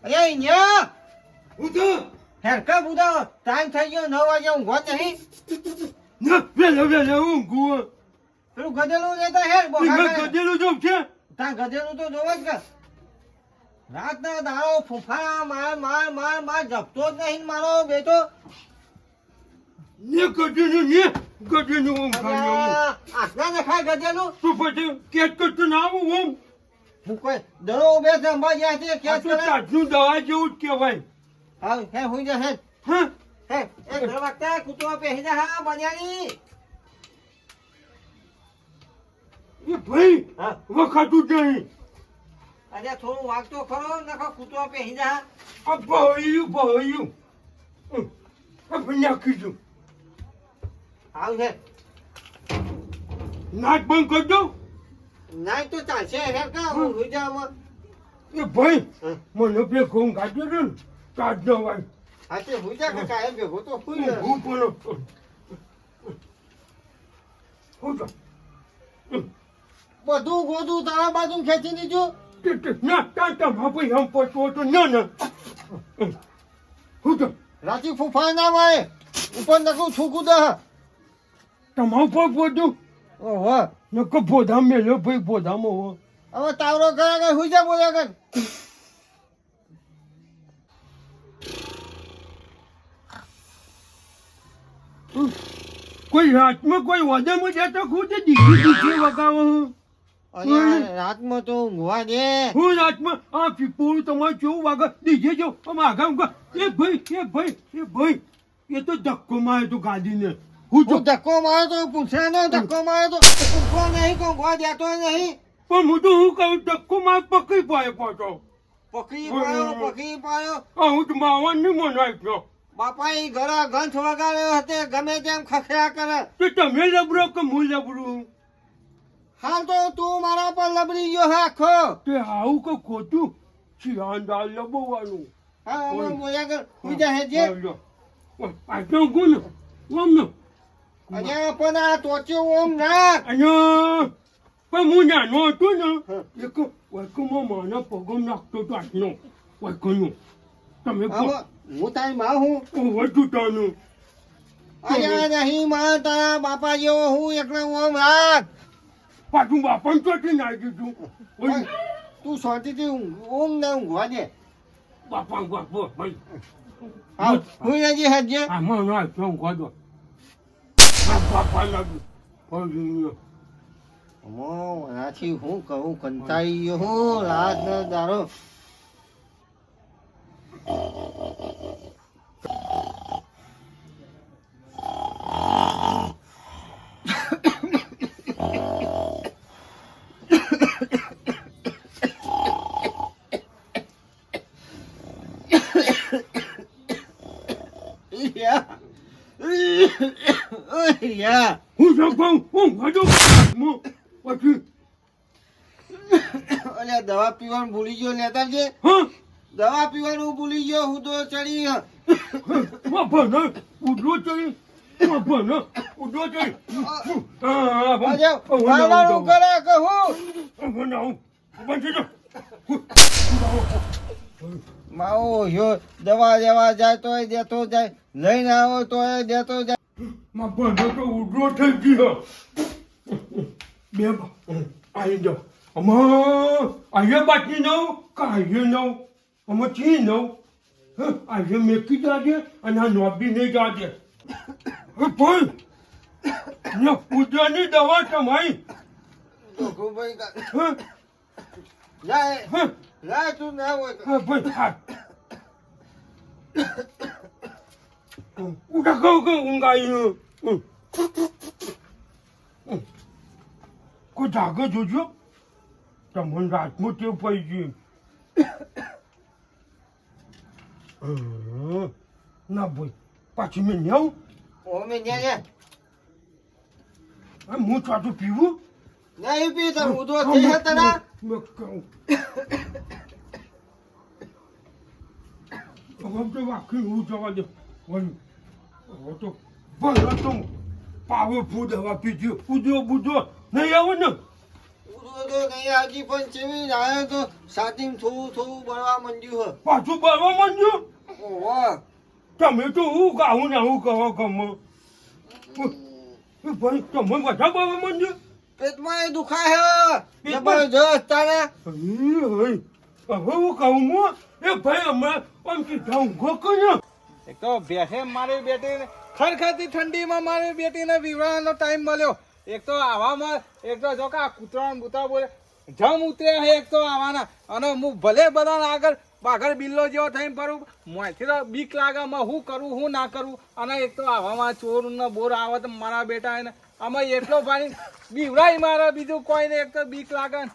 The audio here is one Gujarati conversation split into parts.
અરે અહીંયા હું તો હેરકા બુધા ટાઈમ થઈ ગયો 9 વાગે ઊંઘવા નહીં ના વેલા ઊંઘું પેલું ગધેલું લેતા હેર બોખા ગધેલું જોઉં છે તા ગધેલું તો જોવા જ કર રાતના દાડો ફૂફાડા માર જપતો જ નહીં મારો બેટો ને ગધેલું ઊંઘાયું આટલા ને ખાય ગધેલું તું પછી કેટ કરતો ના આવું ઓમ હું કોઈ દરો બે સંભા ગયા છે કે તો તાજનું દવા જેવું જ કહેવાય હા હે હુઈ જા હે હા હે એ ઘર વાગતા કૂતરો પહેરી જા હા બન્યાની એ ભાઈ હા વખાતું જ નહીં અરે થોડું વાગતો ખરો નખો કૂતરો પહેરી જા આ ભયું આ નાખીશું આવ છે નાચ બંધ કરી દઉં નાઈ તો ચાલશે હે કા હું હુઈ જા એ ભાઈ મને બે ઘઉં કાઢ્યો છે ને કાઢ દવાય હા તે હુઈ જા કાકા એમ ભેગો તો હુઈ જા હું પણ હું તો બધું ગોદું તારા બાજુ ખેંચી દીધું ના ટાટા ભાઈ હમ પછો તો ના હું તો રાતી ફૂફા ના મારે ઉપર નખું થૂકું દે તમારું પગ બધું ઓહો નકો બોધા મેલ્યો ભાઈ બોધામાં હો હવે તાવરો કરે કે હુઈ જા બોલ્યા કર કોઈ રાતમાં કોઈ વદામાં જતો ખુદ દીકરી વગાવો અને રાતમાં તો ઊંઘવા દે હું રાતમાં આ પીપોળું તમારે કેવું વાગે દીજે જો આમ આગા એ ભાઈ એ તો ધક્કો મારે તો ગાડીને હું ધક્કો માર્યો તો પૂછવાનો ધક્કો માર્યો તો ઊંઘવા નહીં ઊંઘવા દેતો નહીં પણ હું તો હું કહું ધક્કો મારે પકડી પાડે પાછો પકડી પાડ્યો આ હું તો માવાનું નહીં મનાય છો બાપા એ ઘરે ગંઠ વગાડ્યો હતે ગમે તેમ ખખડા કરે તો તમે લબરો કે હું લબરું હાલ તો તું મારા પર લબડી ગયો હે આખો તે આવું કે ખોટું શિયાંદાર લબવાનું હા અમે બોલ્યા કર હુઈ જા હેજે પાછો ગુણ ઓમ અરે પણ આ ટોચ્યો ઓમ ના અને પણ હું નાનો હતો ને એક વૈકમાં માના પગમ નાખતો હતો આજનો વૈકનો તમે હું તારી માં હું વધુ તાનું અરે નહીં માં તારા બાપા જેવો હું એકલો ઓમ રાખ પાછું બાપાને ચોટી નાખી દીધું તું શાંતિથી ઊંઘ ને ઊંઘવા દે બાપા ભાઈ હા હું હજી હેજે આમાં ના શું ખાધો બાપા લાગ્યું એનાથી હું કહું કંટાળી ગયો હું રાત ને દારો હું શું કહું હું ખાધો પછી અલ્યા દવા પીવાનું ભૂલી ગયો લેતા છે દવા પીવાનું ભૂલી ગયો હું તો ચડી બાપા ઉડો ચડી બાપા ઉડો ચડી કરે કહું માઓ યો દવા લેવા જાય તોય દેતો જાય લઈને આવો તોય દેતો જાય બાપા તો ઉડો થઈ ગયો બે આવી જાઓ અહીંયા બાકી નવ કાંઈ નવ અમે ચી નવ આજે મેકી જાજે અને આ નોબી નહીં જાજે પણ પૂજાની દવા તમારી જાય તું ના હોય ઉઠા કહું ઊંઘ આવી કોઈ જાગે જોજો તમને રાતમાં ટેવ પડી ગઈ ના ભાઈ પાછી મેં ન્યાવું ઓમે ન્યા હું ચાટું પીવું નહીં પીતા હું તો થઈ હતા મેં કહું હવે તો આખી હું જવા દે હવે તો ભલે તો પાવરફુલ દવા પીજો પૂજો બુજો નહીં આવે ને ઉડો તો નહીં આવતી પણ ચેવી જાય તો સાતીમ થોડું થોડું બળવા માંડ્યું પાછું બળવા માંડ્યું હે ઓહો તમે તો હું ગાવું ને હું કહો ગમો ભાઈ તમે બધા બળવા માંડ્યું પેટમાં એ દુખાય હે જબરજસ્ત તારે હવે હું કહું હું એ ભાઈ હમણાં આમ સીધા ઊંઘો કર્યો એક તો બેઠે મારી બેટીને ખરખરતી ઠંડીમાં મારી બેટીને વિવાહનો ટાઈમ મળ્યો એક તો આવામાં એક તો જો કે આ કૂતરા ને બૂતરા બોલે જમ ઉતર્યા હે એક તો આવાના અને હું ભલે બધા આગળ બિલ્લો જેવો થઈને ફરું મોંથી તો બીક લાગે માં હું કરું હું ના કરું અને એક તો આવામાં ચોર ને બોર આવે તો મારા બેટા એને આમાં એટલો પાણી બીવડાઈ મારે બીજું કોઈ ને એક તો બીક લાગે ને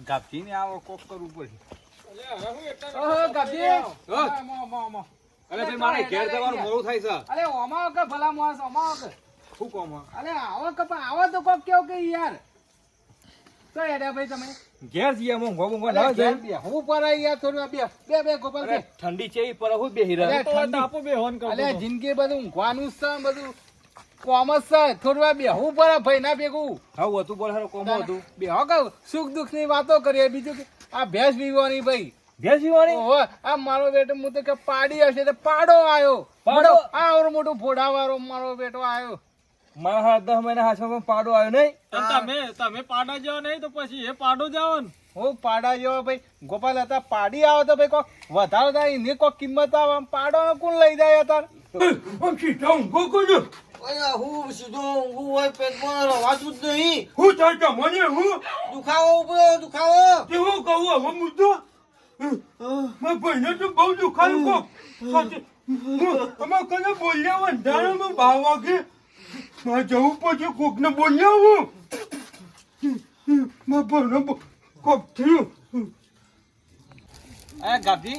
ગાપજી ને આવો કોક કરવું પડે ગાપજી અરે ભાઈ મારે ઘેર જવાનું મોડું થાય છે. અરે ઓમાં કે ભલા માણસ ઓમાં કે શું કહો માં? અરે આવો કપા આવો તો કોક કેવો કે યાર તો યાર ભાઈ તમે ઘેર જઈએ હું ગોગો અરે ઘેર બે હું પર યાર થોડું બે ગોપાલ બે ઠંડી છે પર હું બેહી અરે રહ્યો ઠંડી. આપો બે હોન અરે જિંદગી બધું ઊંઘવાનું છે બધું કોમર્સ છે થોડું બે હું પર ભાઈ ના ભેગું હા હતું બોલ હારો કોમ હતું બે હો કહું સુખ દુઃખ ની વાતો કરીએ બીજું કે આ ભેંસ પીવાની ભાઈ ઘેર જીવાની ઓહો આ મારો બેટો હું તો કે પાડી હશે તો પાડો આવ્યો પાડો? આ ઓર મોટું ફોડાવાળો મારો બેટો આવ્યો મારા 10 મહિના હાથમાં પાડો આવ્યો નહીં તમે પાડા જાવ નહીં તો પછી એ પાડો જાવ ને હું પાડા જેવો ભાઈ ગોપાલ હતા પાડી આવો તો ભાઈ કોક વધારે થાય એની કોક કિંમત આવે આમ પાડો કોણ લઈ જાય તાર આમ સીધા ઊંઘો કર્યો અરે હું સીધો ઊંઘું હોય પેટમાં રવાતું જ નહીં હું થાય તમને હું દુખાવો ઉપરો દુખાવો તે હું કહું હવે મુદ્દો મારા ભાઈને તો બહુ દુખાયું કોક સાચે અમારે કને બોલ્યા વધારામાં 12 વાગે મારે જવું પછી કોકને બોલ્યા હું મારા ભાઈને કોક થયું એ ગાભી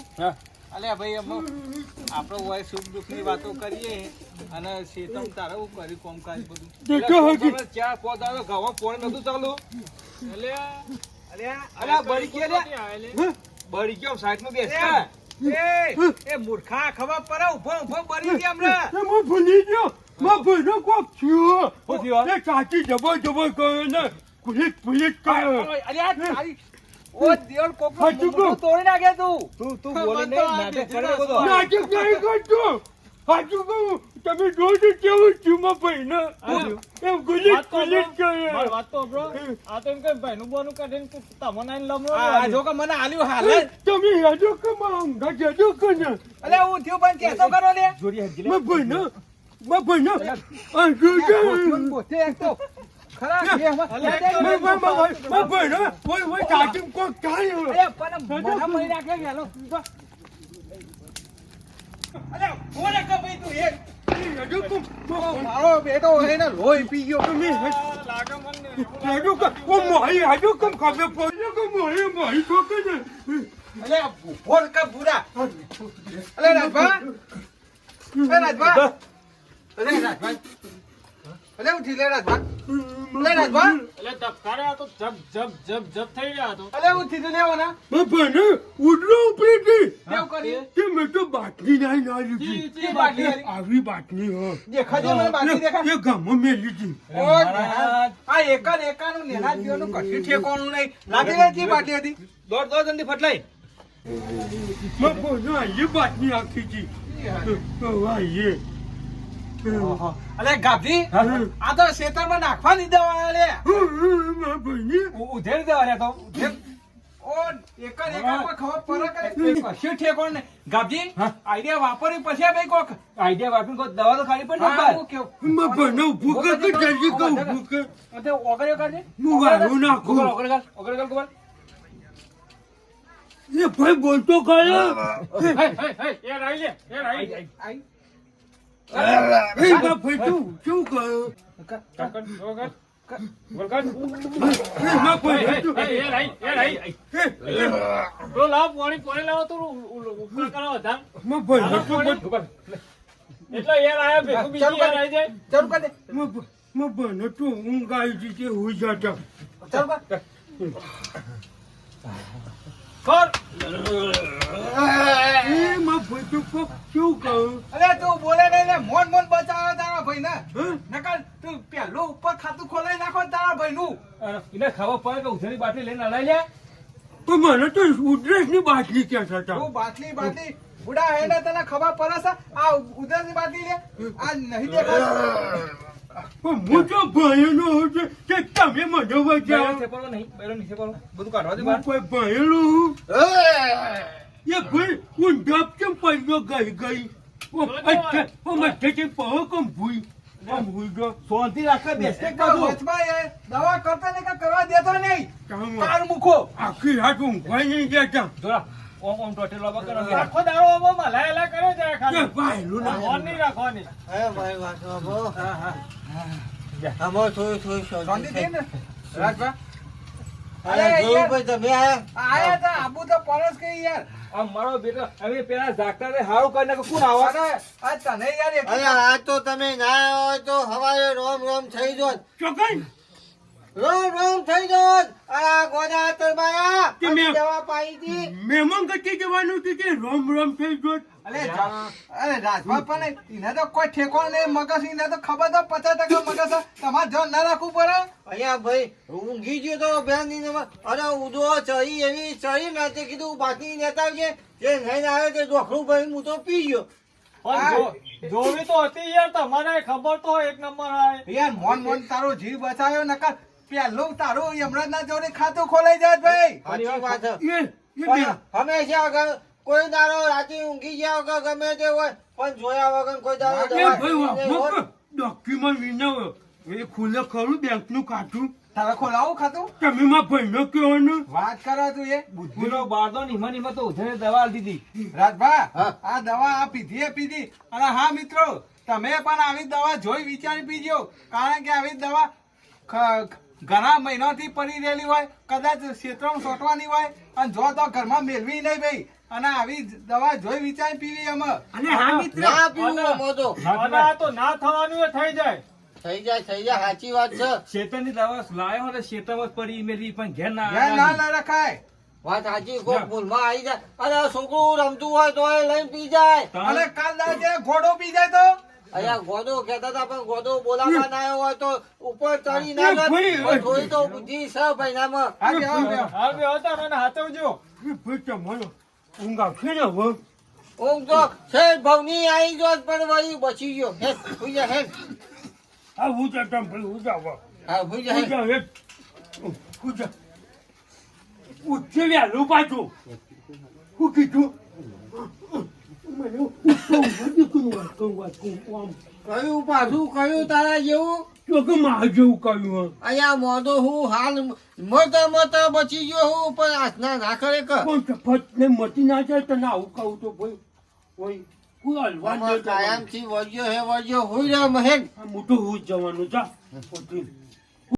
અલે ભાઈ આપણો હોય સુખ દુઃખ ની વાતો કરીએ અને શેતમ તારે હું કરી કોમકાજ બધું તે તો હજી ચાર પોત આવ્યો ગાવા પોણ નતું ચાલુ એટલે અરે બળી ગયા બળી ગયો સાઈડ માં બેસતા એ મૂર્ખા ખબર પડે ઉભો બરી ગયા હમણાં હું ભૂલી ગયો મારા ભાઈને કોક થયું શું થયું? એ ચાચી જબર કરે ને પુલિસ કરે અરે આ તારી ઓ દેવળ કોક હાચું કહું. તોડી નાખે તું તું બોલે નહીં નાટક કરે બધો નાટક નહીં કરતો સાચું કહું તમે રોજ કેવું છું મારા ભાઈને એમ પુલિસ કરે મારી વાત તો સાંભળો. આ તો એમ કે ભાઈનું બોનું કાઢીને તમને આઈને લમણો આ જો કે મને આલ્યું હાલ જ. તમે હેજો કે માંગા જજો કે ને અલે હું થયું પણ કેતો કરો લે જોડી હજી મારા ભાઈને આ જોજે પોતે એક તો ખરા કે મારા ભાઈને ઓય ચાચી કોક થાય અરે પણ મોઢા મરી નાખે ગેલો અલે ઓરે કે ભાઈ તું એક હેજો કે મારો બેટો હોય ને લોહી પી ગયો તમે લાગે મને હેજો કે ઓ મારી હેજો કેમ ખબર પડ્યો કે મારી ઠોકે ને અલે બોલ કે બુરા અલે રાજભા અલે રાજભા અલે ઉઠી લે રાજભા અલે રાજભા એટલે ધબકારે આ તો જબ થઈ ગયા તો અલે ઉઠી તો લેવો ના ભાઈને ઉડરો ઉપરેથી કેવું કરી કે મેં તો બાટલી નહીં ના લીધી ચી બાટલી હતી? આવી બાટલી હો દેખાજે મને બાકી દેખા એ ગામમાં મેં લીધી ઓ આ એકાનું નેના જીવનું કશું ઠેકોણું નહીં લાગે ને ચી બાટલી હતી દોડ જલ્દી ફટલાઈ મેં બોલો આઈએ બાટલી આખી જી આઈએ અલે ગાભી આ તો ખેતરમાં નાખવાની દવા લે મારા ભાઈને ઉધેર દેવા રે તો ઓ એકામાં ખબર પડે કે કશું ઠેકોણ નહીં ગાભી આઈડિયા વાપરી પછી ભાઈ કોક આઈડિયા વાપરીને કોઈ દવા તો ખાલી પડે ને હા, હું કેવું મારા ભાઈને ઊભું કર કે જલ્દી કહું ઊભું કર તે ઓગળ્યો કરજે હું વાળું નાખું ઓગળ ગોપાલ એ ભાઈ બોલતો ખરો એ રહી લે એ રહી આઈ એ બાપ ભાઈ તું શું કરો એ મારા ભાઈ તું તો લાવ પાણી લાવો તો ઉપર કરો વધાર મારા ભાઈને તું એટલે યાર આયા ભેગું બીજી યાર આવી જાય ચાલુ કર દે મારા ભાઈને તું ઊંઘ આવી હતી તે હોઈ જતા ચાલુ કર કર એ મારા ભાઈ તું કોક શું કહું અરે તું બોલે નહીં ને મોન બચાવે તારા ભાઈ ને હે? નકર તું પેલું ઉપર ખાતું ખોલાઈ નાખો તારા ભાઈ નું એને ખબર પડે કે ઉધેડી બાટલી લઈને હલાઈ લે. તો મને તો ઉધરસની બાટલી કહેતા હતા. તું બાટલી બુડા હેડા તને ખબર પડે છે આ ઉધરસની બાટલી લે આ નહીં દેખાતું. પણ હું તો ભણેલો છું કે તમે મને બૈરો બચાવો. થેપડો નહીં, બૈરો નહીં થેપડો. બધું કાઢવા દે હું બહાર. કોઈ ભણેલો હું. એ ભાઈ હું ડબ કેમ પડ્યો ગઈ. મધ્યથી પહો કમ ભૂઈ. આમ ભૂઈ ગયો. શાંતિ રાખે બેસે એક તો વચમાં એ દવા કરતા ને કે કરવા દેતો નહીં. કામ તાર મૂકો. આખી રાત ઊંઘવાય નહીં દેતા. જોરા ઓમ ટોટેલ બાબા કરો. આખો દાડો આમાં મલાયેલા કરે છે એ ખાલી. ભાઈલું ના. ફોન નહીં રાખવાની. હે ભાઈ વાત બાબો હા હા આમાં થોડી શાંતિ દે ને રાજભા. અરે જોયું ભાઈ તમે આયા તા આબુ તો પરસ કે યાર. આ મારો બેટો હવે પેલા ઝાકટા રે હારું કરી નાખે. કોણ આવા? અરે આ તને યાર અરે એટલું આ તો તમે ના હોય તો હવારે રોમ રોમ થઈ જોત. ચોકન રોમ થઈ જોત. આ ગોડા તરબાયા કે મેં- દવા પાઈ હતી. મહેમાન કટી જવાનું હતું કે રોમ થઈ ગયો. અરે રાજભા પણ એને તો કોઈ ઠેકો નહીં મગજ એને તો ખબર તો 50% મગજ છે. તમારે ધ્યાન ના રાખવું પડે. અહીંયા ભાઈ ઊંઘી ગયો તો બેન ની અરે ઉદો ચડી એવી ચડી ને તે કીધું બાકી નેતા આવજે જે નહીં આવે તે ડોખલું ભાઈ હું તો પી ગયો. પણ જોવી તો હતી યાર તમારે ખબર તો એક નંબર આવે. યાર મોન તારો જીવ બચાવ્યો નકર પેલું તારું યમરાજના જોડે ખાતું ખોલાઈ જાય ભાઈ. સાચી વાત છે. એ પણ હંમેશા વગર કોઈ દાડો રાતે ઊંઘી ગયા વગર ગમે તે હોય પણ જોયા વગર કોઈ દાડો દવા નહીં હોત. ડોક્યુમેન્ટ વિના એ ખુલ્લે ખરું બેંક નું ખાતું. તારે ખોલાવું ખાતું તમે માં ભાઈનો કહેવાનું. વાત કરો તું એ બુદ્ધિનો બારદો નિમા તો ઉધેડી દવા આલી દીધી. રાજભા હા. આ દવા આ પીધી એ પીધી અને હા મિત્રો તમે પણ આવી દવા જોઈ વિચારી પીજો કારણ કે આવી દવા ઘણા મહિનાથી પડી રહેલી હોય કદાચ ક્ષેત્રમાં સોટવાની હોય અને જો તો ઘરમાં મેળવી નહીં ભાઈ અને આવી દવા જોઈ વિચારી પીવી અમે અને હા મિત્ર ના પીવું આમાં તો. અને આ તો ના થવાનું એ થઈ જાય. થઈ જાય સાચી વાત છે. શેતરની દવા લાયો એટલે શેતરમાં જ પડી મેલી પણ ઘેર ના ઘેર ના આવી. ના રખાય વાત સાચી કોઈ ભૂલમાં આવી જાય અરે છોકરું રમતું હોય તો એ લઈને પી જાય. અને કાલ દાડે ઘોડો પી જાય તો અહીંયા ગોદો કહેતા હતા પણ ગોદો બોલાવવા ના આવ્યો હોય તો ઉપર ચડી ના એ જાય. ભાઈ, પણ થોડી તો બુદ્ધિ છે ભાઈ નામાં. હા બે હા બે હાલ બે હતા મને હાચવજો. એ ભાઈ તમારો ઊંઘ આવશે ને હવે. ઊંઘ તો છે ભવની આવી જોત પણ વળી બચી ગયો. હે હુઈ જા હે. હા હું જતા ભાઈ હું જાવ. હા હુઈ જા હે. પૂજા હે પૂજા ઉચ્ચે વ્યાલું પાછું શું કીધું મને કયું પાછું કયું તારા જેવું તો કે માં જેવું કહ્યું અહીંયા મોઢો હું હાલ મોટા બચી ગયો હું પણ આજના ના કરે કે પણ તફત ને મતી ના જાય તને આવું કહું તો ભાઈ ભાઈ કોઈ હલવા આમાં કાયમથી વર્જ્યો હે વર્જ્યો હુઈ રહ્યો મહેન. મોટું હું જવાનું જા